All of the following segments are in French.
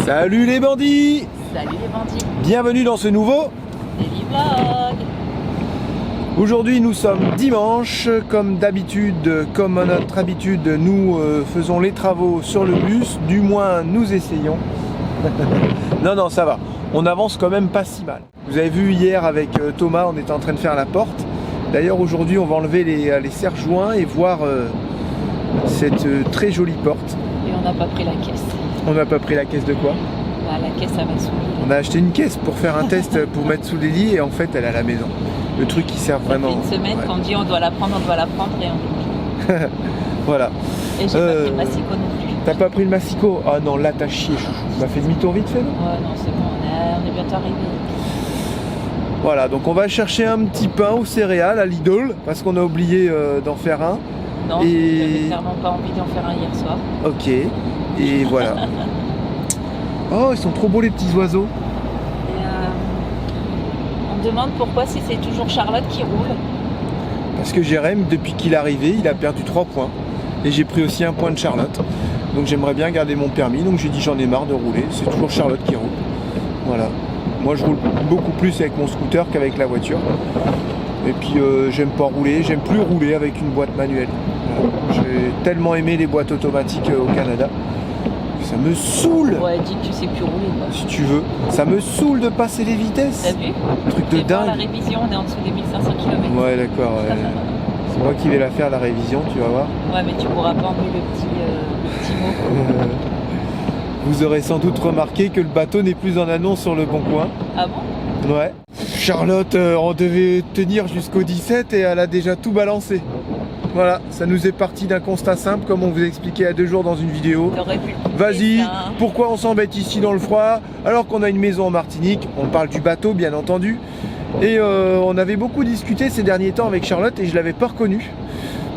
Salut les bandits! Salut les bandits! Bienvenue dans ce nouveau Daily Vlog. Aujourd'hui nous sommes dimanche, comme d'habitude, comme à notre habitude, nous faisons les travaux sur le bus, du moins nous essayons. Non, ça va, on avance quand même pas si mal. Vous avez vu hier avec Thomas, on était en train de faire la porte. D'ailleurs aujourd'hui on va enlever les serre-joints et voir cette très jolie porte. Et on n'a pas pris la caisse. On n'a pas pris la caisse de quoi? Bah, la caisse à mettre sous le lit. On a acheté une caisse pour faire un test pour mettre sous les lits et en fait elle est à la maison. Le truc qui sert vraiment. Ça fait une semaine qu'on dit on doit la prendre et on oublie. Voilà. Et j'ai pas pris le massicot non plus. T'as pas pris le massicot? Ah non, là t'as chié, chouchou. Tu m'as fait demi-tour vite fait, non? Ouais, non, c'est bon, on est bientôt arrivé. Voilà, donc on va chercher un petit pain aux céréales à Lidl parce qu'on a oublié d'en faire un. Non, j'avais clairement pas envie d'en faire un hier soir. Ok, et voilà. Oh, ils sont trop beaux les petits oiseaux. Et on me demande pourquoi si c'est toujours Charlotte qui roule. Parce que Jérém, depuis qu'il est arrivé, il a perdu 3 points. Et j'ai pris aussi un point de Charlotte. Donc j'aimerais bien garder mon permis. Donc j'ai dit j'en ai marre de rouler. C'est toujours Charlotte qui roule. Voilà. Moi je roule beaucoup plus avec mon scooter qu'avec la voiture. Et puis j'aime pas rouler. J'aime plus rouler avec une boîte manuelle. Voilà. J'ai tellement aimé les boîtes automatiques au Canada. Ça me saoule. Ouais, dis que tu sais plus rouler quoi. Si tu veux. Ça me saoule de passer les vitesses. T'as vu? Truc de dingue. La révision, on est en dessous des 1500 km. Ouais, d'accord. Ouais. C'est moi qui vais la faire, la révision, tu vas voir. Ouais, mais tu pourras pas enlever le petit mot. Vous aurez sans doute remarqué que le bateau n'est plus en annonce sur le Bon Coin. Ah bon? Ouais. Charlotte, on devait tenir jusqu'au 17 et elle a déjà tout balancé. Voilà, ça nous est parti d'un constat simple, comme on vous a expliqué il y a 2 jours dans une vidéo. Vas-y, pourquoi on s'embête ici dans le froid, alors qu'on a une maison en Martinique? On parle du bateau, bien entendu. Et on avait beaucoup discuté ces derniers temps avec Charlotte et je l'avais pas reconnue.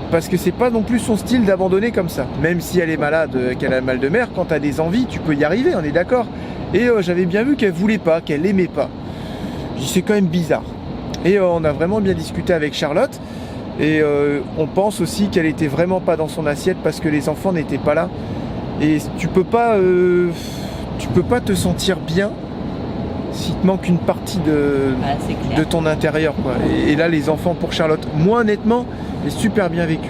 Parce que c'est pas non plus son style d'abandonner comme ça. Même si elle est malade, qu'elle a mal de mer, quand tu as des envies, tu peux y arriver, on est d'accord. Et j'avais bien vu qu'elle voulait pas, qu'elle aimait pas. Je dis c'est quand même bizarre. Et on a vraiment bien discuté avec Charlotte. Et on pense aussi qu'elle était vraiment pas dans son assiette parce que les enfants n'étaient pas là. Et tu peux pas te sentir bien s'il te manque une partie de ton intérieur, quoi. Et là, les enfants, pour Charlotte, moi honnêtement, j'ai super bien vécu.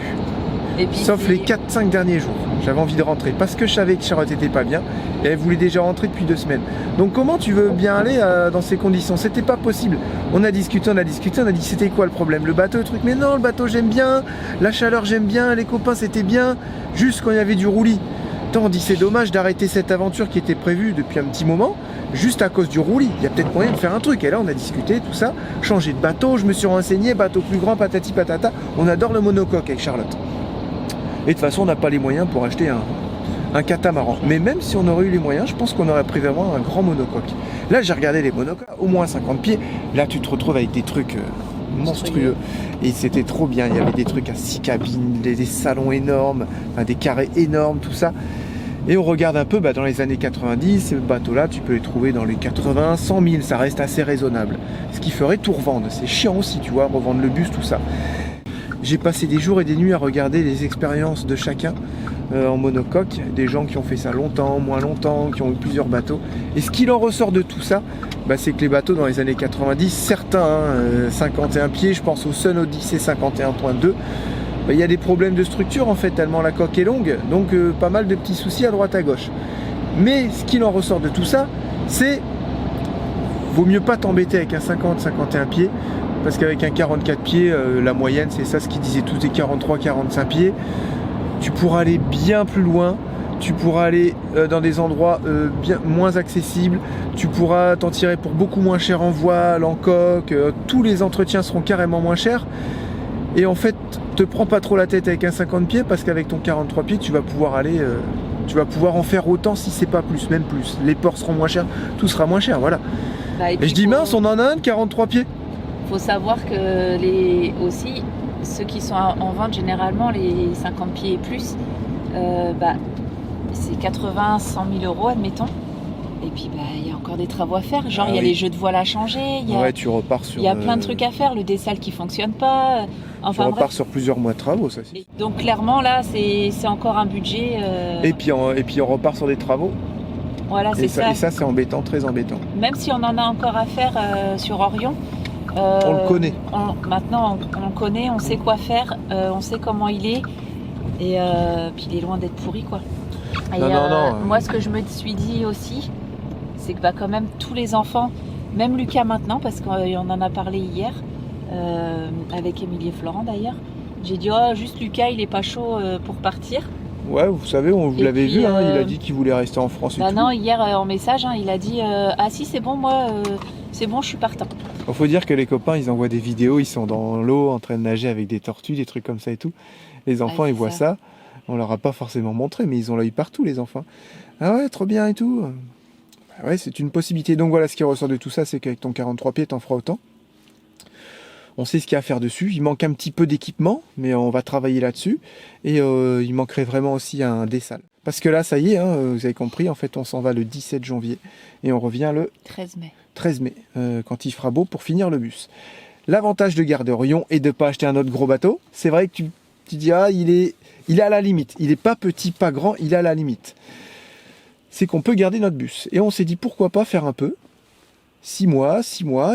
Sauf les 4-5 derniers jours. J'avais envie de rentrer parce que je savais que Charlotte était pas bien et elle voulait déjà rentrer depuis 2 semaines. Donc comment tu veux bien aller dans ces conditions? C'était pas possible. On a discuté, on a dit c'était quoi le problème? Le bateau, le truc. Mais non, le bateau j'aime bien, la chaleur j'aime bien, les copains c'était bien, juste quand il y avait du roulis. On dit c'est dommage d'arrêter cette aventure qui était prévue depuis un petit moment, juste à cause du roulis. Il y a peut-être moyen de faire un truc. Et là on a discuté, tout ça, changer de bateau, je me suis renseigné, bateau plus grand, patati patata. On adore le monocoque avec Charlotte. Et de toute façon on n'a pas les moyens pour acheter un catamaran. Mais même si on aurait eu les moyens, je pense qu'on aurait pris vraiment un grand monocoque. Là j'ai regardé les monocoques, au moins 50 pieds. Là tu te retrouves avec des trucs monstrueux. Et c'était trop bien. Il y avait des trucs à 6 cabines, des salons énormes, enfin, des carrés énormes, tout ça. Et on regarde un peu dans les années 90, ces bateaux-là, tu peux les trouver dans les 80, 100 000, ça reste assez raisonnable. Ce qui ferait tout revendre. C'est chiant aussi, tu vois, revendre le bus, tout ça. J'ai passé des jours et des nuits à regarder les expériences de chacun en monocoque, des gens qui ont fait ça longtemps, moins longtemps, qui ont eu plusieurs bateaux. Et ce qu'il en ressort de tout ça, c'est que les bateaux dans les années 90, certains 51 pieds, je pense au Sun Odyssey 51.2, il y a des problèmes de structure en fait, tellement la coque est longue, donc pas mal de petits soucis à droite à gauche. Mais ce qu'il en ressort de tout ça, c'est vaut mieux pas t'embêter avec un 50-51 pieds, parce qu'avec un 44 pieds, la moyenne c'est ça, ce qu'ils disaient tous, des 43-45 pieds, tu pourras aller bien plus loin, tu pourras aller dans des endroits bien moins accessibles, tu pourras t'en tirer pour beaucoup moins cher en voile, en coque, tous les entretiens seront carrément moins chers. Et en fait, te prends pas trop la tête avec un 50 pieds parce qu'avec ton 43 pieds, tu vas pouvoir aller, tu vas pouvoir en faire autant si c'est pas plus, même plus. Les ports seront moins chers, tout sera moins cher, voilà. Et je dis mince, on en a un de 43 pieds. Faut savoir que aussi, ceux qui sont en vente généralement, les 50 pieds et plus, c'est 80, 100 000 euros, admettons. Et puis il y a encore des travaux à faire, genre il y a les jeux de voile à changer, tu repars sur, il y a plein de trucs à faire, le dessal qui fonctionne pas, enfin tu repars sur plusieurs mois de travaux, ça c'est. Donc clairement là c'est encore un budget. Et puis on repart sur des travaux Voilà, c'est ça. Et ça, c'est embêtant, très embêtant. Même si on en a encore à faire sur Orion. On le connaît. Maintenant, on le connaît, on sait quoi faire, on sait comment il est. Et puis il est loin d'être pourri, quoi. Et, non. Moi, ce que je me suis dit aussi, c'est que quand même tous les enfants, même Lucas maintenant, parce qu'on en a parlé hier, avec Émilie et Florent d'ailleurs, j'ai dit, oh, juste Lucas, il est pas chaud pour partir. Ouais, vous savez, vous l'avez vu, hein, il a dit qu'il voulait rester en France et tout. Non, hier en message, il a dit, ah si, c'est bon, moi, c'est bon, je suis partant. Il faut dire que les copains, ils envoient des vidéos, ils sont dans l'eau en train de nager avec des tortues, des trucs comme ça et tout. Les enfants, ils voient ça. On leur a pas forcément montré, mais ils ont l'œil partout, les enfants. Ah ouais, trop bien et tout. Bah ouais, c'est une possibilité. Donc voilà, ce qui ressort de tout ça, c'est qu'avec ton 43 pieds, t'en feras autant. On sait ce qu'il y a à faire dessus. Il manque un petit peu d'équipement, mais on va travailler là-dessus. Et il manquerait vraiment aussi un dessal. Parce que là, ça y est, hein, vous avez compris, en fait, on s'en va le 17 janvier. Et on revient le 13 mai, quand il fera beau pour finir le bus. L'avantage de garder Orion est de ne pas acheter un autre gros bateau. C'est vrai que tu dis, ah, il est à la limite. Il n'est pas petit, pas grand, il est à la limite. C'est qu'on peut garder notre bus. Et on s'est dit, pourquoi pas faire un peu 6 mois,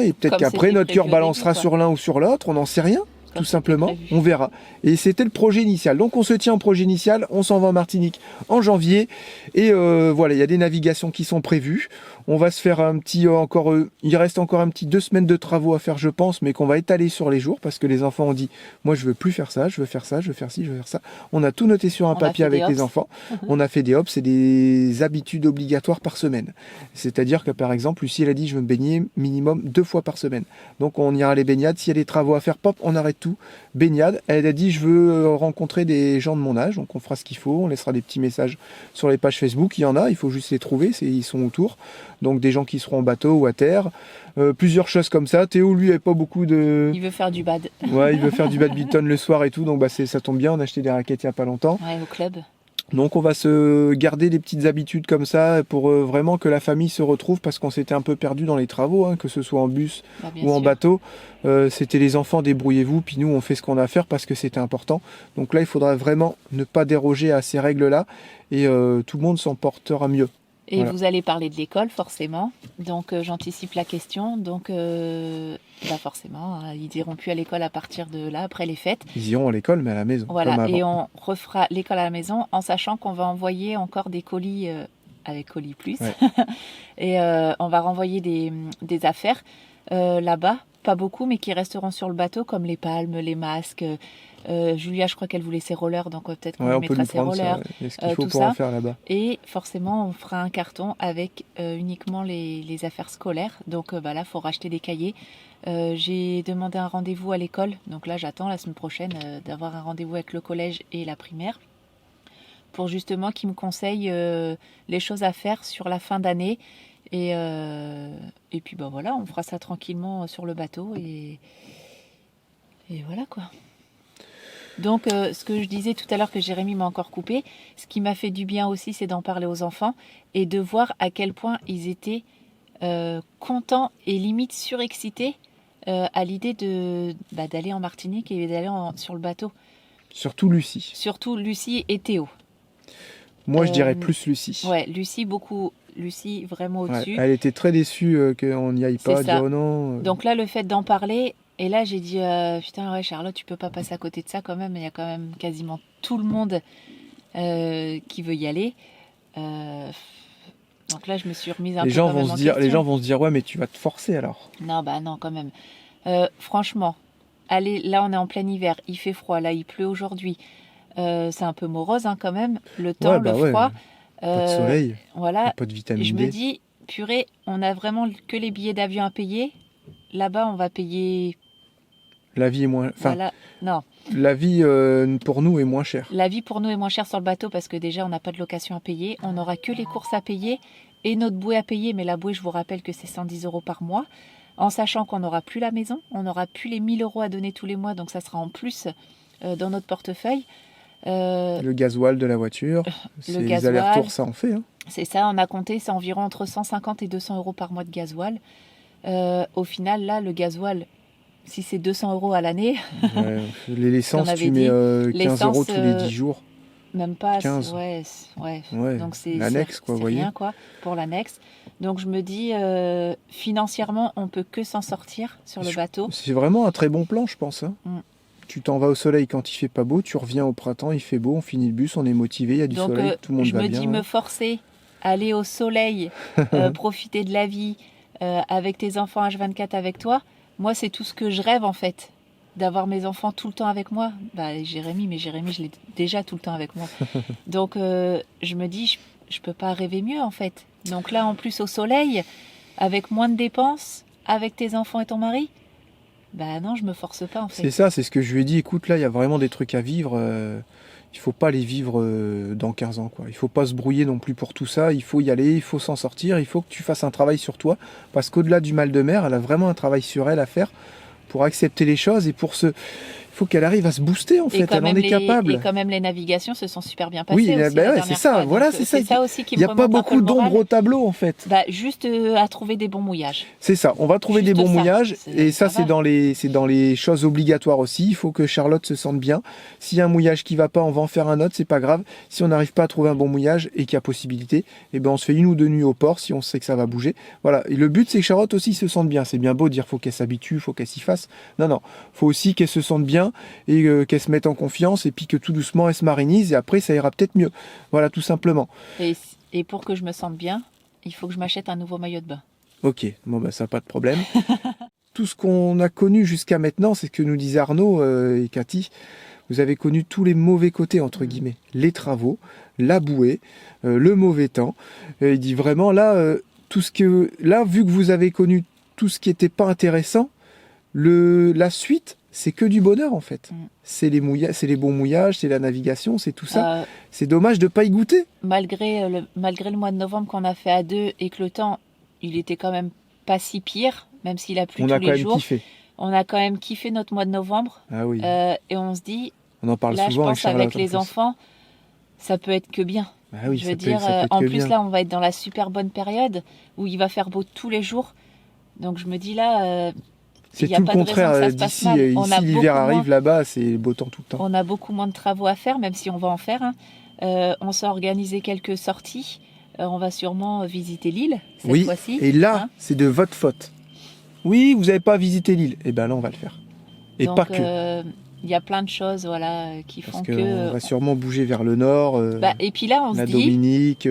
et peut-être qu'après, notre cœur balancera sur l'un ou sur l'autre, on n'en sait rien. Tout simplement, on verra. Et c'était le projet initial. Donc on se tient au projet initial, on s'en va en Martinique en janvier. Et voilà, il y a des navigations qui sont prévues. On va se faire un petit il reste encore un petit 2 semaines de travaux à faire, je pense, mais qu'on va étaler sur les jours parce que les enfants ont dit, moi je veux plus faire ça, je veux faire ça, je veux faire ci, je veux faire ça. On a tout noté sur un papier avec les enfants. On a fait des hops, c'est des habitudes obligatoires par semaine. C'est-à-dire que par exemple, Lucie elle a dit, je veux me baigner minimum 2 fois par semaine. Donc on ira à les baignades. S'il y a des travaux à faire, pop, on arrête tout. Baignade. Elle a dit, je veux rencontrer des gens de mon âge, donc on fera ce qu'il faut. On laissera des petits messages sur les pages Facebook. Il y en a, il faut juste les trouver, ils sont autour. Donc des gens qui seront en bateau ou à terre, plusieurs choses comme ça. Théo, lui, n'avait pas beaucoup de... Il veut faire du bad. Ouais, il veut faire du badminton le soir et tout, donc ça tombe bien, on a acheté des raquettes il n'y a pas longtemps. Ouais, au club. Donc on va se garder des petites habitudes comme ça pour vraiment que la famille se retrouve parce qu'on s'était un peu perdu dans les travaux, hein, que ce soit en bus ou en bateau. C'était les enfants, débrouillez-vous, puis nous on fait ce qu'on a à faire parce que c'était important. Donc là il faudra vraiment ne pas déroger à ces règles-là et tout le monde s'en portera mieux. Et voilà. Vous allez parler de l'école, forcément. Donc, j'anticipe la question. Donc, forcément, ils iront plus à l'école à partir de là, après les fêtes. Ils iront à l'école, mais à la maison. Voilà, et on refera l'école à la maison en sachant qu'on va envoyer encore des colis avec Colis Plus. Ouais. Et on va renvoyer des affaires là-bas. Pas beaucoup, mais qui resteront sur le bateau, comme les palmes, les masques. Julia, je crois qu'elle voulait ses rollers, donc peut-être qu'on lui mettra ses rollers. Ce qu'il faut pour en faire là-bas. Et forcément, on fera un carton avec uniquement les affaires scolaires. Donc là, il faut racheter des cahiers. J'ai demandé un rendez-vous à l'école. Donc là, j'attends la semaine prochaine d'avoir un rendez-vous avec le collège et la primaire pour justement qu'ils me conseillent les choses à faire sur la fin d'année. Et puis voilà, on fera ça tranquillement sur le bateau et voilà quoi. Donc ce que je disais tout à l'heure que Jérémy m'a encore coupé, ce qui m'a fait du bien aussi, c'est d'en parler aux enfants et de voir à quel point ils étaient contents et limite surexcités à l'idée d'aller en Martinique et d'aller sur le bateau. Surtout Lucie. Surtout Lucie et Théo. Moi je dirais plus Lucie. Ouais, Lucie vraiment au-dessus. Ouais, elle était très déçue qu'on n'y aille pas, elle dit oh non. Donc là, le fait d'en parler, et là j'ai dit putain ouais Charlotte, tu peux pas passer à côté de ça quand même, il y a quand même quasiment tout le monde qui veut y aller. Donc là je me suis remise un peu les gens vont se dire ouais mais tu vas te forcer alors. Non non quand même. Franchement, allez, là on est en plein hiver, il fait froid, là il pleut aujourd'hui. C'est un peu morose hein, quand même, le temps, le froid. Pas de soleil, voilà. Pas de vitamine D. Je me dis, purée, on a vraiment que les billets d'avion à payer. Là-bas, on va payer... La vie est moins... Enfin, voilà. Non. La vie pour nous est moins chère. La vie pour nous est moins chère sur le bateau parce que déjà, on n'a pas de location à payer. On n'aura que les courses à payer et notre bouée à payer. Mais la bouée, je vous rappelle que c'est 110 € par mois. En sachant qu'on n'aura plus la maison, on n'aura plus les 1000 € à donner tous les mois. Donc, ça sera en plus dans notre portefeuille. Le gasoil de la voiture, les allers-retours, ça en fait. Hein. C'est ça, on a compté, c'est environ entre 150 et 200 € par mois de gasoil. Au final, là, le gasoil, si c'est 200 € à l'année... l'essence, tu mets 15 € tous les 10 jours. Même pas, 15. Ouais. Ouais, Donc c'est l'annexe, quoi, vous voyez. rien quoi pour l'annexe. Donc je me dis, financièrement, on peut que s'en sortir sur le bateau. C'est vraiment un très bon plan, je pense. Hein. Tu t'en vas au soleil quand il fait pas beau, tu reviens au printemps, il fait beau, on finit le bus, on est motivé, il y a du Donc, soleil, tout le monde va bien. Je me dis, me forcer, aller au soleil, profiter de la vie, avec tes enfants H24 avec toi, moi c'est tout ce que je rêve en fait. D'avoir mes enfants tout le temps avec moi. Bah, Jérémy, je l'ai déjà tout le temps avec moi. Donc, je me dis, je peux pas rêver mieux, en fait. Donc là, en plus, au soleil, avec moins de dépenses, avec tes enfants et ton mari, bah non, je me force pas, en fait. C'est ça, c'est ce que je lui ai dit. Écoute, là, il y a vraiment des trucs à vivre. Il faut pas les vivre dans 15 ans, quoi. Il faut pas se brouiller non plus pour tout ça. Il faut y aller, il faut s'en sortir. Il faut que tu fasses un travail sur toi. Parce qu'au-delà du mal de mer, elle a vraiment un travail sur elle à faire pour accepter les choses et pour se... Il faut qu'elle arrive à se booster en fait, elle en est capable. Et quand même les navigations se sont super bien passées. Oui, aussi, ouais, c'est ça, voilà, c'est ça. Aussi qui il n'y a pas beaucoup d'ombre au tableau en fait. Bah, juste à trouver des bons mouillages. C'est ça, on va trouver juste des bons mouillages et ça c'est dans les choses obligatoires aussi. Il faut que Charlotte se sente bien. S'il y a un mouillage qui va pas, on va en faire un autre, c'est pas grave. Si on n'arrive pas à trouver un bon mouillage et qu'il y a possibilité, eh ben on se fait 1 ou 2 nuits au port si on sait que ça va bouger. Voilà, et le but c'est que Charlotte aussi se sente bien. C'est bien beau de dire faut qu'elle s'habitue, faut qu'elle s'y fasse. Non, faut aussi qu'elle se sente bien et qu'elle se mette en confiance et puis que tout doucement elle se marinise et après ça ira peut-être mieux. Voilà, tout simplement. Et pour que je me sente bien, il faut que je m'achète un nouveau maillot de bain. Ok, bon bah ça pas de problème. Tout ce qu'on a connu jusqu'à maintenant, c'est ce que nous disaient Arnaud et Cathy. Vous avez connu tous les mauvais côtés, entre guillemets. Les travaux, la bouée, le mauvais temps. Il dit vraiment là, tout ce que là, vu que vous avez connu tout ce qui n'était pas intéressant, la suite, c'est que du bonheur en fait. C'est les bons mouillages, c'est la navigation, c'est tout ça. C'est dommage de pas y goûter. Malgré le mois de novembre qu'on a fait à 2 et que le temps, il était quand même pas si pire, même s'il a plu tous les jours. On a quand même kiffé notre mois de novembre. Ah oui. Et on se dit, on en parle là, souvent je pense avec les enfants, ça peut être que bien. Ah oui, je veux dire, en plus là, on va être dans la super bonne période où il va faire beau tous les jours. Donc je me dis là. C'est tout le contraire d'ici. Ici, l'hiver arrive, là-bas, c'est beau temps tout le temps. On a beaucoup moins de travaux à faire, même si on va en faire. On s'est organisé quelques sorties. On va sûrement visiter l'île cette fois-ci. Et là, c'est de votre faute. Oui, vous n'avez pas visité l'île. Et bien là, on va le faire. Et donc, pas que. Il y a plein de choses qui font que... on va sûrement bouger vers le nord. Et puis là, on se dit... Dominique,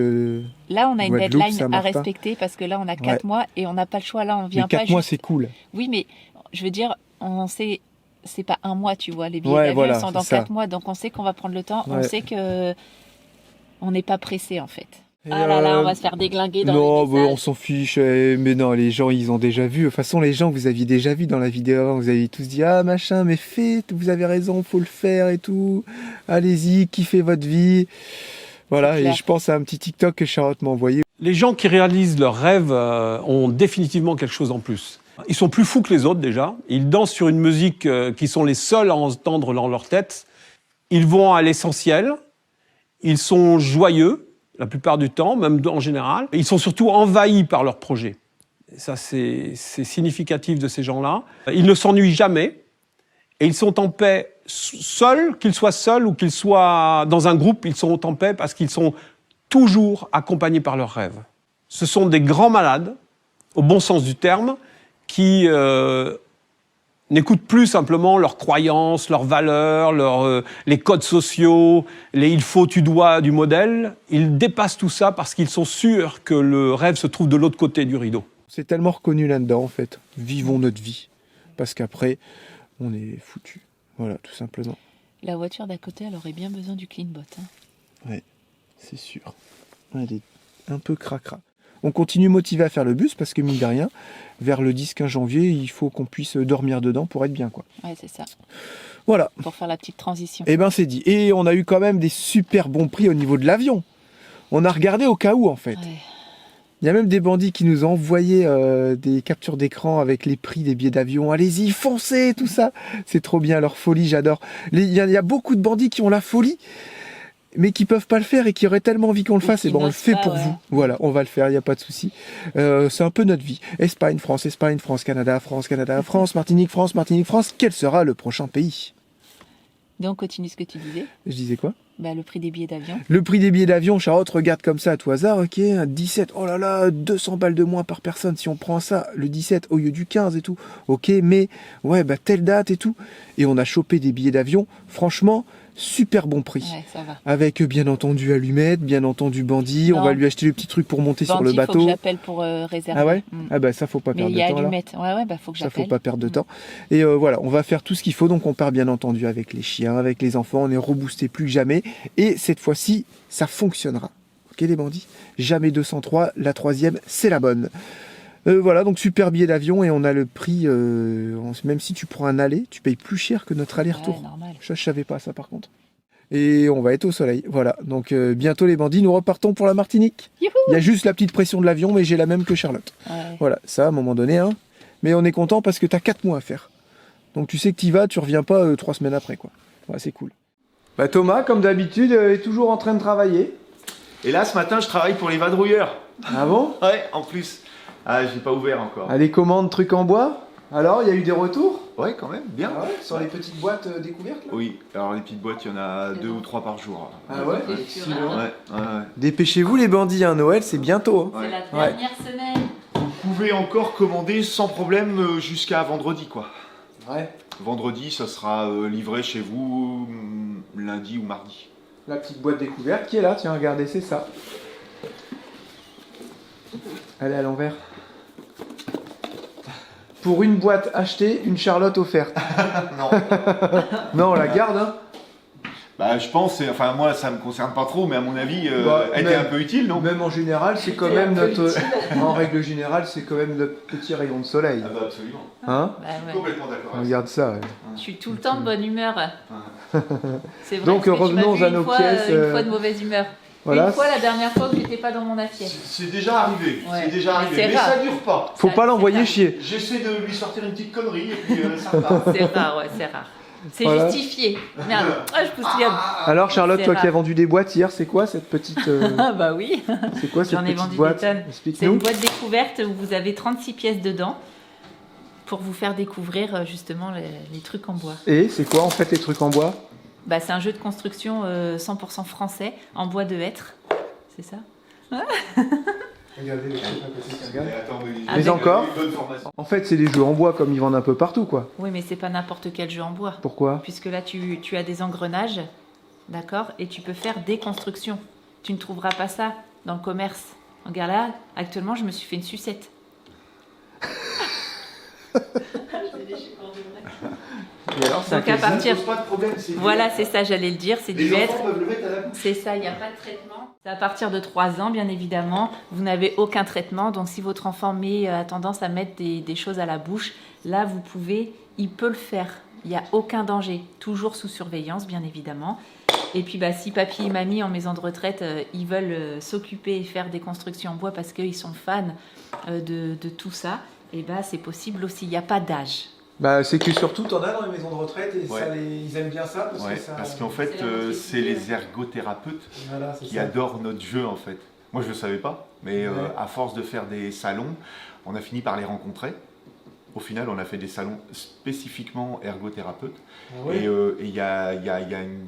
là, on a une deadline à respecter parce que là, on a 4 mois et on n'a pas le choix. Là, on vient pas 4 mois, c'est cool. Oui, mais je veux dire, on sait... C'est pas un mois, tu vois. Les billets d'avion sont dans 4 mois. Donc, on sait qu'on va prendre le temps. On sait que on n'est pas pressé, en fait. Ah là là, on va se faire déglinguer dans les messages. On s'en fiche. Mais non, les gens, ils ont déjà vu. De toute façon, les gens, vous aviez déjà vu dans la vidéo avant. Vous avez tous dit, ah machin, mais faites, vous avez raison, faut le faire et tout. Allez-y, kiffez votre vie. Voilà, et je pense à un petit TikTok que Charlotte m'a envoyé. Les gens qui réalisent leurs rêves ont définitivement quelque chose en plus. Ils sont plus fous que les autres déjà. Ils dansent sur une musique qui sont les seuls à entendre dans leur tête. Ils vont à l'essentiel. Ils sont joyeux. La plupart du temps, même en général. Ils sont surtout envahis par leur projet. Et ça, c'est significatif de ces gens-là. Ils ne s'ennuient jamais et ils sont en paix seuls, qu'ils soient seuls ou qu'ils soient dans un groupe, ils sont en paix parce qu'ils sont toujours accompagnés par leurs rêves. Ce sont des grands malades, au bon sens du terme, qui n'écoutent plus simplement leurs croyances, leurs valeurs, les codes sociaux, les « il faut, tu dois » du modèle. Ils dépassent tout ça parce qu'ils sont sûrs que le rêve se trouve de l'autre côté du rideau. C'est tellement reconnu là-dedans, en fait. Vivons notre vie. Parce qu'après, on est foutus. Voilà, tout simplement. La voiture d'à côté, elle aurait bien besoin du clean bot. Ouais, c'est sûr. Elle est un peu cracra. On continue motivé à faire le bus parce que, mine de rien, vers le 10-15 janvier, il faut qu'on puisse dormir dedans pour être bien, quoi. Ouais, c'est ça. Voilà. Pour faire la petite transition. Eh ben, c'est dit. Et on a eu quand même des super bons prix au niveau de l'avion. On a regardé au cas où, en fait. Ouais. Il y a même des bandits qui nous ont envoyé des captures d'écran avec les prix des billets d'avion. Allez-y, foncez, tout ça. C'est trop bien, leur folie, j'adore. Il y a beaucoup de bandits qui ont la folie, mais qui peuvent pas le faire et qui auraient tellement envie qu'on le fasse, et ben on le fait pour vous. Voilà, on va le faire, il n'y a pas de souci. C'est un peu notre vie. Espagne, France, Canada, France, Martinique, France. Quel sera le prochain pays? Donc continue ce que tu disais. Je disais quoi? Bah, le prix des billets d'avion. Le prix des billets d'avion, Charlotte, regarde comme ça à tout hasard, ok, 17, oh là là, 200 balles de moins par personne si on prend ça, le 17 au lieu du 15 et tout, ok, mais ouais, bah telle date et tout. Et on a chopé des billets d'avion, franchement, super bon prix. Ouais, ça va. Avec bien entendu allumettes, bien entendu bandit, on Non. va lui acheter le petit truc pour monter sur le Bandit, faut bateau. que j'appelle pour réserver. Ah ouais Mm. Ah bah ça faut pas Mais perdre il de y a temps alors. allumettes. Ouais, bah faut que Ça j'appelle. faut pas perdre de temps. Et voilà, on va faire tout ce qu'il faut. Donc on part bien entendu avec les chiens, avec les enfants. On est reboosté plus que jamais. Et cette fois-ci, ça fonctionnera. Ok les bandits? Jamais 203. La troisième, c'est la bonne. Voilà, donc super billet d'avion et on a le prix. Même si tu prends un aller, tu payes plus cher que notre aller-retour. Ouais, normal. Je savais pas ça par contre. Et on va être au soleil. Voilà, donc bientôt les bandits, nous repartons pour la Martinique. Youhou. Il y a juste la petite pression de l'avion, mais j'ai la même que Charlotte. Ouais. Voilà, ça à un moment donné. Hein. Mais on est content parce que tu as 4 mois à faire. Donc tu sais que tu y vas, tu reviens pas 3 semaines après. Quoi. Ouais, c'est cool. Bah, Thomas, comme d'habitude, est toujours en train de travailler. Et là, ce matin, je travaille pour les vadrouilleurs. Ah bon? Ouais, en plus. Ah, j'ai pas ouvert encore. Ah, les commandes, trucs en bois. Alors, il y a eu des retours? Ouais, quand même, bien. Ah ouais, sur les petites boîtes découvertes là? Oui, alors les petites boîtes, il y en a 2 ou 3 par jour. Ah ouais? Ouais. Dépêchez-vous les bandits, hein, Noël c'est bientôt. Hein. Ouais. C'est la dernière semaine. Vous pouvez encore commander sans problème jusqu'à vendredi, quoi. Ouais. Vendredi, ça sera livré chez vous lundi ou mardi. La petite boîte découverte qui est là, tiens, regardez, c'est ça. Elle est à l'envers. Pour une boîte achetée, une Charlotte offerte. Non. Non, on la garde, hein. Bah, je pense, enfin, moi, ça me concerne pas trop, mais à mon avis, Bah, elle était même- un peu utile, non? Même en général, c'est quand même notre... En règle générale, c'est quand même notre petit rayon de soleil. Ah, bah, absolument. Hein? Bah, ouais. Complètement d'accord. avec Regarde ça. Ouais. Je suis tout le temps de bonne humeur. C'est vrai. Donc, parce que tu m'as revenons vu à une nos fois, pièces, Une fois de mauvaise humeur. Voilà. Une fois, la dernière fois que j'étais pas dans mon ça. assiette. C'est déjà arrivé. Ouais. C'est déjà Mais arrivé. c'est Mais rare. ça dure pas. Faut Ça, pas c'est l'envoyer rare. chier. J'essaie de lui sortir une petite connerie et puis ça part. C'est rare, ouais, c'est rare. C'est Voilà. justifié. Merde, ah, je pousse bien. Alors Charlotte, C'est toi qui as rare. vendu des boîtes hier, c'est quoi cette petite... Ah bah oui. C'est quoi cette J'en ai petite vendu des boîte? tonnes. C'est une Explique-nous. boîte découverte où vous avez 36 pièces dedans pour vous faire découvrir justement les trucs en bois. Et c'est quoi en fait les trucs en bois? Bah, c'est un jeu de construction 100% français en bois de hêtre. C'est ça? Regardez les trucs à côté qui regardent. Mais attends, Mais j'ai encore une bonne formation. En fait, c'est des jeux en bois comme ils vendent un peu partout, quoi. Oui, mais c'est pas n'importe quel jeu en bois. Pourquoi? Puisque là, tu as des engrenages, d'accord? Et tu peux faire des constructions. Tu ne trouveras pas ça dans le commerce. Regarde là, actuellement, je me suis fait une sucette. Et alors, Donc à partir... Pose pas de problème, c'est Voilà, c'est ça, j'allais le dire, c'est Les du hêtre. enfants peuvent le mettre à la bouche. C'est ça, il n'y a pas de traitement. C'est à partir de 3 ans, bien évidemment. Vous n'avez aucun traitement. Donc, si votre enfant a tendance à mettre des choses à la bouche, là, vous pouvez, il peut le faire. Il n'y a aucun danger. Toujours sous surveillance, bien évidemment. Et puis, bah, si papy et mamie, en maison de retraite, ils veulent s'occuper et faire des constructions en bois parce qu'ils sont fans de tout ça, et bah, c'est possible aussi. Il n'y a pas d'âge. Bah, c'est que surtout, t'en as dans les maisons de retraite et Ouais. ça, ils aiment bien ça parce Ouais, que ça... parce qu'en fait, C'est la motricité. c'est les ergothérapeutes Voilà, c'est qui ça. adorent notre jeu, en fait. Moi, je ne le savais pas, mais Ouais. à force de faire des salons, on a fini par les rencontrer. Au final, on a fait des salons spécifiquement ergothérapeutes. Ah ouais. Et il y a une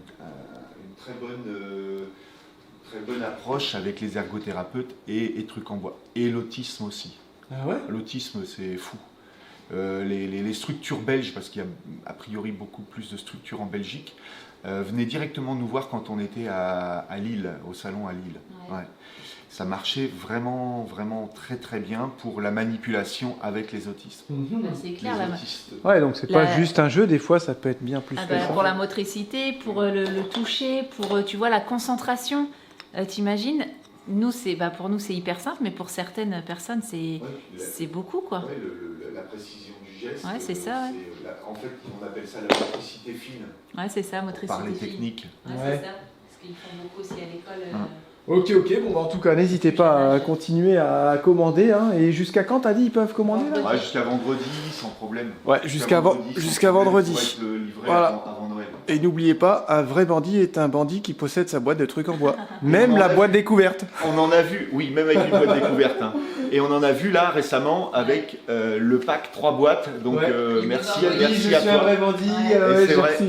très bonne approche avec les ergothérapeutes et trucs en bois. Et l'autisme aussi. Ah ouais. L'autisme, c'est fou. Les structures belges, parce qu'il y a a priori beaucoup plus de structures en Belgique, venaient directement nous voir quand on était à Lille, au salon à Lille. Ouais. Ouais. Ça marchait vraiment, vraiment très très bien pour la manipulation avec les autistes. Bah, c'est clair, là. Ouais, donc c'est La- pas juste un jeu, des fois ça peut être bien plus Ah que bah, ça. pour la motricité, pour le toucher, pour tu vois la concentration. T'imagines, nous c'est pour nous c'est hyper simple, mais pour certaines personnes c'est beaucoup quoi. Ouais, la précision du geste. Ouais, c'est ça, ouais. En fait, on appelle ça la motricité fine Ouais, c'est ça, motricité. par les fine. techniques. Ouais, Ouais. c'est ça. Parce qu'ils font beaucoup aussi à l'école. Ok, bon, bah, en tout cas, n'hésitez pas à continuer à commander. Hein. Et jusqu'à quand t'as dit ils peuvent commander là? Ouais, jusqu'à vendredi, sans problème. Ouais, jusqu'à vendredi. Pour être livré Voilà. avant Noël. Et n'oubliez pas, un vrai bandit est un bandit qui possède sa boîte de trucs en bois. Même la boîte découverte. On en a vu, oui, même avec une boîte découverte. Hein. Et on en a vu là récemment avec le pack 3 boîtes. Donc merci à toi. Un vrai bandit.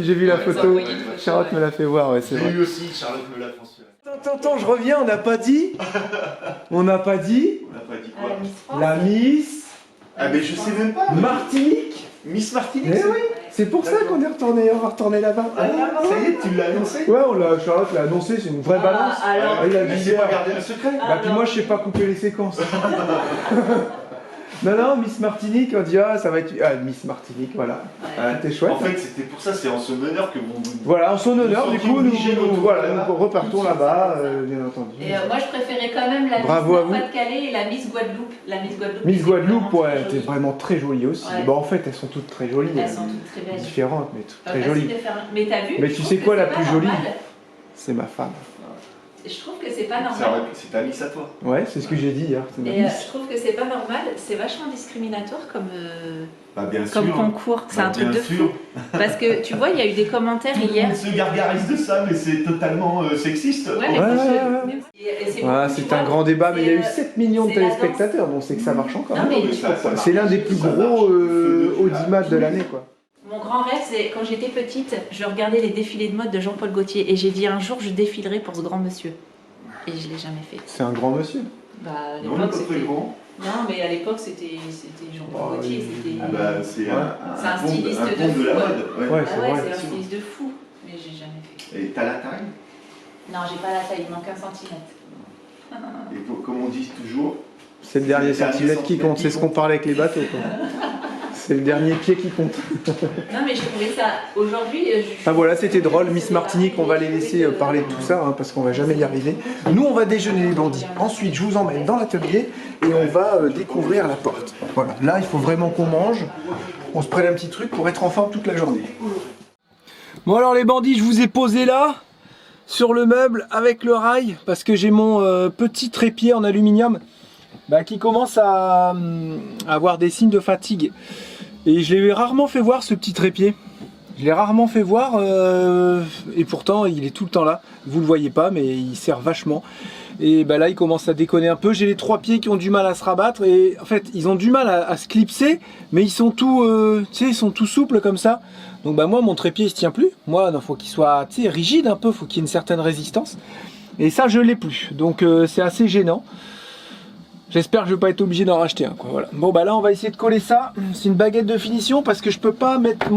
J'ai vu la photo. Charlotte me l'a fait voir, ouais, c'est vrai. J'ai eu aussi, Charlotte me l'a transféré. Attends, je reviens, on n'a pas dit. On n'a pas dit. Quoi? La Miss. Ah mais je sais même pas. Martinique. Miss Martinique. Eh oui. C'est pour ça qu'on est retourné, on va retourner là-bas. Ça y est, tu l'as annoncé? Ouais, Charlotte l'a annoncé, c'est une vraie balance. Il a dit c'est pas gardé le secret. Bah puis moi je sais pas couper les séquences. Non, Miss Martinique, on dit ça va être... Ah, Miss Martinique, voilà. C'était chouette. En fait, c'était pour ça, c'est en son honneur que vous... Voilà, en son honneur, du coup, nous repartons là-bas, bien entendu. Et moi, je préférais quand même la Miss Pas-de-Calais et la Miss Guadeloupe. Miss Guadeloupe, ouais, elle était vraiment très jolie aussi. Ouais. Bon, en fait, elles sont toutes très jolies. Elles sont toutes très belles. Différentes, mais toutes très jolies. Mais t'as vu? Mais tu sais quoi, la plus jolie? C'est ma femme. Je trouve que c'est pas normal. C'est ta Miss à toi. Ouais, c'est ce que j'ai dit hier. Et je trouve que c'est pas normal, c'est vachement discriminatoire comme, bien comme sûr. concours. C'est un truc de fou. Parce que tu vois, il y a eu des commentaires hier. On se gargarise de ça, mais c'est totalement sexiste. C'est un grand débat, mais il y a eu 7 millions de téléspectateurs, donc c'est que ça marche encore. C'est l'un des plus gros audimat de l'année, quoi. Mon grand rêve, c'est quand j'étais petite, je regardais les défilés de mode de Jean-Paul Gaultier et j'ai dit un jour je défilerai pour ce grand monsieur. Et je l'ai jamais fait. C'est un grand monsieur. Bah, à l'époque, c'était grand. Non, mais à l'époque, c'était Jean-Paul Gaultier. C'est un styliste de fou. De la mode. Ouais, c'est un styliste de fou. Mais j'ai jamais fait. Et t'as la taille? Non, j'ai pas la taille, il manque 1 centimètre. Et comme on dit toujours, c'est le dernier centimètre qui compte, c'est ce qu'on parlait avec les bateaux, quoi. C'est le dernier pied qui compte. Non mais j'ai trouvé ça aujourd'hui. Ah voilà, c'était drôle, Miss Martinique, on va les laisser parler de tout ça, hein, parce qu'on va jamais y arriver. Nous, on va déjeuner les bandits. Ensuite, je vous emmène dans l'atelier et on va découvrir la porte. Voilà, là, il faut vraiment qu'on mange. On se prenne un petit truc pour être en forme toute la journée. Bon alors les bandits, je vous ai posé là, sur le meuble, avec le rail, parce que j'ai mon petit trépied en aluminium qui commence à avoir des signes de fatigue. Et je l'ai rarement fait voir, ce petit trépied. Je l'ai rarement fait voir et pourtant il est tout le temps là. Vous le voyez pas, mais il sert vachement. Et là il commence à déconner un peu. J'ai les 3 pieds qui ont du mal à se rabattre et en fait ils ont du mal à se clipser, mais ils sont tout, ils sont tout souples comme ça. Donc moi mon trépied il se tient plus. Moi il faut qu'il soit rigide un peu, faut qu'il y ait une certaine résistance. Et ça je l'ai plus. Donc c'est assez gênant. J'espère que je vais pas être obligé d'en racheter un, quoi. Voilà. Bon là on va essayer de coller ça. C'est une baguette de finition parce que je peux pas mettre